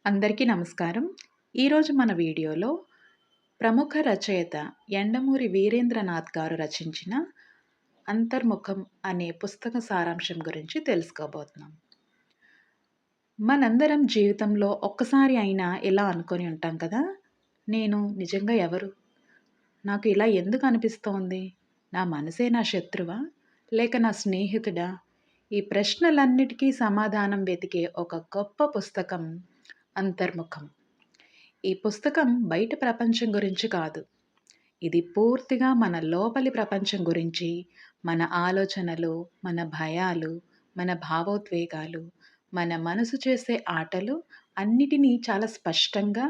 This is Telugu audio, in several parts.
అందరికీ నమస్కారం. ఈరోజు మన వీడియోలో ప్రముఖ రచయిత యండమూరి వీరేంద్రనాథ్ గారు రచించిన 'అంతర్ముఖం' అనే పుస్తక సారాంశం గురించి తెలుసుకోబోతున్నాం. మనందరం జీవితంలో ఒక్కసారి అయినా ఇలా అనుకొని ఉంటాం కదా! నేను నిజంగా ఎవరు? నాకు ఇలా ఎందుకు అనిపిస్తోంది? నా మనసే నా శత్రువా? లేక నా స్నేహితుడా? ఈ ప్రశ్నలన్నిటికీ సమాధానం వెతికే ఒక గొప్ప పుస్తకం 'అంతర్ముఖం'. ఈ పుస్తకం బయట ప్రపంచం గురించి కాదు. ఇది పూర్తిగా మన లోపలి ప్రపంచం గురించి, మన ఆలోచనలు, మన భయాలు, మన భావోద్వేగాలు, మన మనసు చేసే ఆటలు అన్నిటినీ చాలా స్పష్టంగా,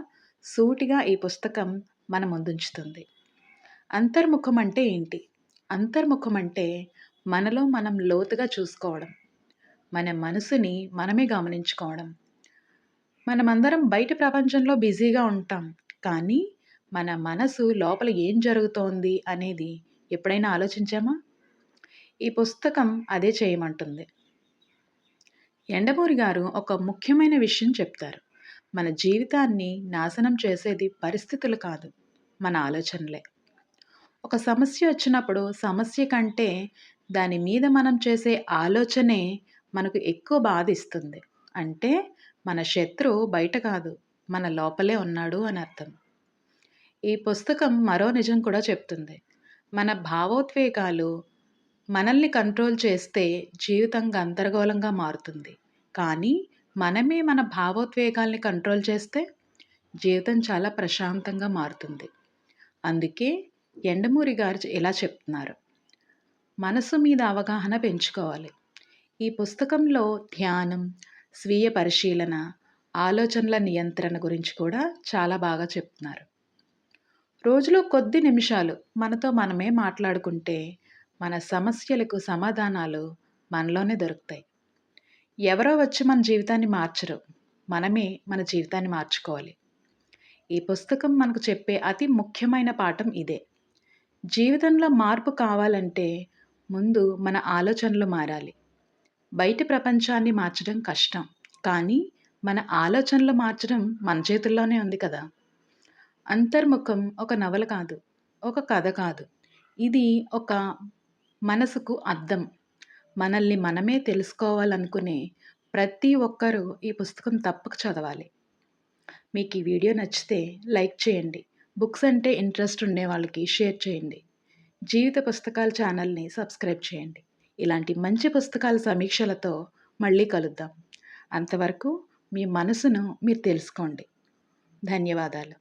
సూటిగా ఈ పుస్తకం మన ముందుంచుతుంది. అంతర్ముఖం అంటే ఏంటి? అంతర్ముఖం అంటే మనలో మనం లోతుగా చూసుకోవడం. మన మనసుని మనమే గమనించుకోవడం. మనమందరం బయట ప్రపంచంలో బిజీగా ఉంటాం. కానీ మన మనసు లోపల ఏం జరుగుతోంది అనేది ఎప్పుడైనా ఆలోచించామా? ఈ పుస్తకం అదే చేయమంటుంది. యండమూరి గారు ఒక ముఖ్యమైన విషయం చెప్తారు. మన జీవితాన్ని నాశనం చేసేది పరిస్థితులు కాదు, మన ఆలోచనలే. ఒక సమస్య వచ్చినప్పుడు సమస్య కంటే దాని మీద మనం చేసే ఆలోచనే మనకు ఎక్కువ బాధిస్తుంది. అంటే మన శత్రువు బయట కాదు, మన లోపలే ఉన్నాడు అని అర్థం. ఈ పుస్తకం మరో నిజం కూడా చెప్తుంది. మన భావోద్వేగాలు మనల్ని కంట్రోల్ చేస్తే జీవితం గందరగోళంగా మారుతుంది. కానీ మనమే మన భావోద్వేగాల్ని కంట్రోల్ చేస్తే జీవితం చాలా ప్రశాంతంగా మారుతుంది. అందుకే యండమూరి గారు ఇలా చెప్తున్నారు. మనసు మీద అవగాహన పెంచుకోవాలి. ఈ పుస్తకంలో ధ్యానం, స్వీయ పరిశీలన, ఆలోచనల నియంత్రణ గురించి కూడా చాలా బాగా చెప్తున్నారు. రోజులో కొద్ది నిమిషాలు మనతో మనమే మాట్లాడుకుంటే మన సమస్యలకు సమాధానాలు మనలోనే దొరుకుతాయి. ఎవరో వచ్చి మన జీవితాన్ని మార్చరు. మనమే మన జీవితాన్ని మార్చుకోవాలి. ఈ పుస్తకం మనకు చెప్పే అతి ముఖ్యమైన పాఠం ఇదే. జీవితంలో మార్పు కావాలంటే ముందు మన ఆలోచనలు మారాలి. బయట ప్రపంచాన్ని మార్చడం కష్టం. కానీ మన ఆలోచనలు మార్చడం మన చేతుల్లోనే ఉంది కదా! అంతర్ముఖం ఒక నవల కాదు, ఒక కథ కాదు. ఇది ఒక మనసుకు అద్దం. మనల్ని మనమే తెలుసుకోవాలనుకునే ప్రతి ఒక్కరూ ఈ పుస్తకం తప్పక చదవాలి. మీకు ఈ వీడియో నచ్చితే లైక్ చేయండి. బుక్స్ అంటే ఇంట్రెస్ట్ ఉండే వాళ్ళకి షేర్ చేయండి. జీవిత పుస్తకాల ఛానల్ని సబ్స్క్రైబ్ చేయండి. ఇలాంటి మంచి పుస్తకాల సమీక్షలతో మళ్ళీ కలుద్దాం. అంతవరకు మీ మనసును మీరు తెలుసుకోండి. ధన్యవాదాలు.